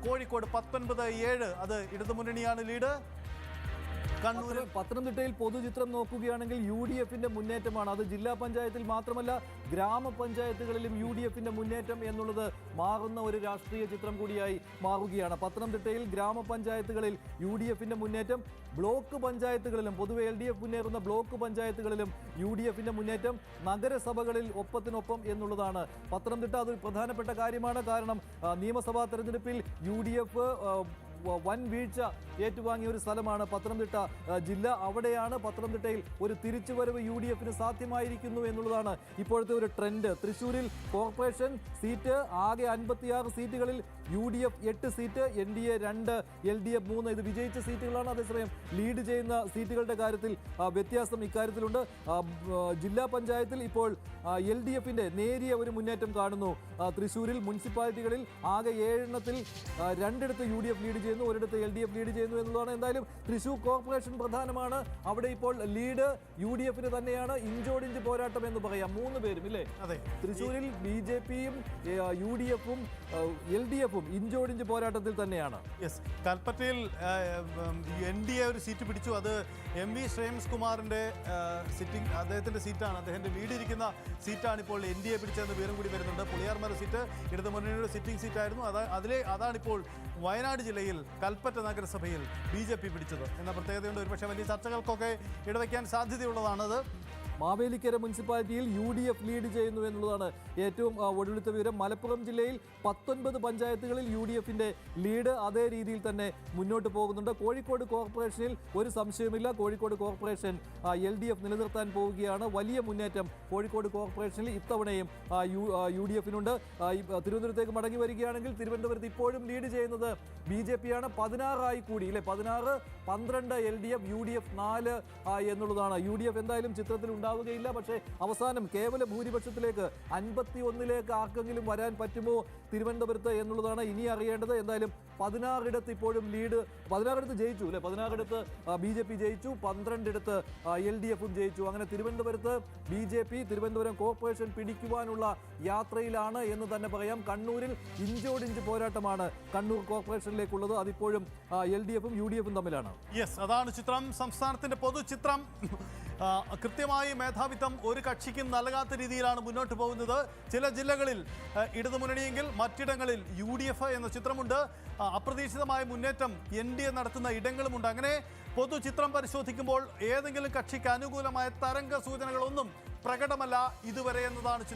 കോഴിക്കോട് 19-7 അത് ഇടതുമുന്നണിയാണ് ലീഡ്. കണ്ണൂർ പത്തനംതിട്ടയിൽ പൊതുചിത്രം നോക്കുകയാണെങ്കിൽ UDFന്റെ മുന്നേറ്റമാണ്. അത് ജില്ലാ പഞ്ചായത്തിൽ മാത്രമല്ല ഗ്രാമപഞ്ചായത്തുകളിലും UDFന്റെ മുന്നേറ്റം എന്നുള്ളത് മാറുന്ന ഒരു രാഷ്ട്രീയ ചിത്രം കൂടിയായി മാറുകയാണ്. പത്തനംതിട്ടയിൽ ഗ്രാമപഞ്ചായത്തുകളിൽ UDFന്റെ മുന്നേറ്റം, ബ്ലോക്ക് പഞ്ചായത്തുകളിലും പൊതുവെ LDF മുന്നേറുന്ന ബ്ലോക്ക് പഞ്ചായത്തുകളിലും UDFന്റെ മുന്നേറ്റം, നഗരസഭകളിൽ ഒപ്പത്തിനൊപ്പം എന്നുള്ളതാണ്. പത്തനംതിട്ട അതൊരു പ്രധാനപ്പെട്ട കാര്യമാണ്. കാരണം നിയമസഭാ തെരഞ്ഞെടുപ്പിൽ UDF വൻ വീഴ്ച ഏറ്റുവാങ്ങിയ ഒരു സ്ഥലമാണ് പത്തനംതിട്ട ജില്ല. അവിടെയാണ് പത്തനംതിട്ടയിൽ ഒരു തിരിച്ചുവരവ് UDFന് സാധ്യമായിരിക്കുന്നു എന്നുള്ളതാണ് ഇപ്പോഴത്തെ ഒരു ട്രെൻഡ്. തൃശ്ശൂരിൽ കോർപ്പറേഷൻ സീറ്റ് ആകെ 56 സീറ്റുകളിൽ UDF 8 സീറ്റ്, NDA 2, LDF 3 ഇത് വിജയിച്ച സീറ്റുകളാണ്. അതേസമയം ലീഡ് ചെയ്യുന്ന സീറ്റുകളുടെ കാര്യത്തിൽ വ്യത്യാസം ഇക്കാര്യത്തിലുണ്ട്. ജില്ലാ പഞ്ചായത്തിൽ ഇപ്പോൾ LDFന്റെ നേരിയ ഒരു മുന്നേറ്റം കാണുന്നു. തൃശ്ശൂരിൽ മുനിസിപ്പാലിറ്റികളിൽ ആകെ 7 2 UDF ലീഡ് ചെയ്യുന്നു, ഒരിടത്ത് LDF ലീഡ് ചെയ്യുന്നു എന്നുള്ളതാണ്. എന്തായാലും തൃശ്ശൂർ കോർപ്പറേഷൻ പ്രധാനമാണ്. അവിടെ ഇപ്പോൾ ലീഡ് UDFന് തന്നെയാണ്. ഇഞ്ചോടിഞ്ച് പോരാട്ടം എന്ന് പറയാം 3 പേരും ഇല്ലേ? അതെ, തൃശ്ശൂരിൽ BJPയും UDFും LDFും ഇഞ്ചോടിഞ്ച് പോരാട്ടത്തിൽ തന്നെയാണ്. യെസ്, കൽപ്പറ്റയിൽ NDA ഒരു സീറ്റ് പിടിച്ചു. അത് MV ശ്രേയംസ് കുമാറിന്റെ സിറ്റിംഗ്, അദ്ദേഹത്തിന്റെ സീറ്റാണ്, അദ്ദേഹത്തിന്റെ ലീഡ് ഇരിക്കുന്ന സീറ്റാണ് ഇപ്പോൾ NDA പിടിച്ചതെന്ന് വിവരം കൂടി വരുന്നുണ്ട്. പുളിയാർമല സീറ്റ് ഇടതുമുന്നണിയുടെ സിറ്റിംഗ് സീറ്റായിരുന്നു. അതാണിപ്പോൾ വയനാട് ജില്ലയിൽ കൽപ്പറ്റ നഗരസഭയിൽ BJP പിടിച്ചത് എന്ന പ്രത്യേകതയുണ്ട്. ഒരുപക്ഷെ വലിയ ചർച്ചകൾക്കൊക്കെ ഇടവയ്ക്കാൻ സാധ്യതയുള്ളതാണത്. മാവേലിക്കര മുനിസിപ്പാലിറ്റിയിൽ UDF ലീഡ് ചെയ്യുന്നു എന്നുള്ളതാണ് ഏറ്റവും ഒടുവിലത്തെ വിവരം. മലപ്പുറം ജില്ലയിൽ 19 പഞ്ചായത്തുകളിൽ UDFന്റെ ലീഡ് അതേ രീതിയിൽ തന്നെ മുന്നോട്ട് പോകുന്നുണ്ട്. കോഴിക്കോട് കോർപ്പറേഷനിൽ ഒരു സംശയമില്ല, കോഴിക്കോട് കോർപ്പറേഷൻ LDF നിലനിർത്താൻ പോവുകയാണ്. വലിയ മുന്നേറ്റം കോഴിക്കോട് കോർപ്പറേഷനിൽ ഇത്തവണയും UDFനുണ്ട്. തിരുവനന്തപുരത്തേക്ക് മടങ്ങി വരികയാണെങ്കിൽ തിരുവനന്തപുരത്ത് ഇപ്പോഴും ലീഡ് ചെയ്യുന്നത് BJPയാണ്. 16 കൂടി ഇല്ലേ? 16, 12 LDF, UDF 4 എന്നുള്ളതാണ്. UDF എന്തായാലും ചിത്രത്തിൽ ഉണ്ടാവുകയില്ല. പക്ഷേ അവസാനം കേവല ഭൂരിപക്ഷത്തിലേക്ക് 51 ആർക്കെങ്കിലും വരാൻ പറ്റുമോ തിരുവനന്തപുരത്ത് എന്നുള്ളതാണ് ഇനി അറിയേണ്ടത്. എന്തായാലും 16 ഇപ്പോഴും ലീഡ്, 16 ജയിച്ചു അല്ലെ? 16 BJP ജയിച്ചു, 12 LDFും ജയിച്ചു. അങ്ങനെ തിരുവനന്തപുരത്ത് BJP തിരുവനന്തപുരം കോർപ്പറേഷൻ പിടിക്കുവാനുള്ള യാത്രയിലാണ് എന്ന് തന്നെ പറയാം. കണ്ണൂരിൽ ഇഞ്ചോടിഞ്ച് പോരാട്ടമാണ് കണ്ണൂർ കോർപ്പറേഷനിലേക്കുള്ളത്. അതിപ്പോഴും LDFും UDFും തമ്മിലാണ്. യെസ്, അതാണ് ചിത്രം. സംസ്ഥാനത്തിന്റെ പൊതുചിത്രം കൃത്യമായി മേധാവിത്വം ഒരു കക്ഷിക്കും നൽകാത്ത രീതിയിലാണ് മുന്നോട്ട് പോകുന്നത്. ചില ജില്ലകളിൽ ഇടതുമുന്നണിയെങ്കിൽ മറ്റിടങ്ങളിൽ UDF എന്ന ചിത്രമുണ്ട്. അപ്രതീക്ഷിതമായ മുന്നേറ്റം NDA നടത്തുന്ന ഇടങ്ങളുമുണ്ട്. അങ്ങനെ പൊതുചിത്രം പരിശോധിക്കുമ്പോൾ ഏതെങ്കിലും കക്ഷിക്ക് അനുകൂലമായ തരംഗ സൂചനകളൊന്നും പ്രകടമല്ല ഇതുവരെ എന്നതാണ്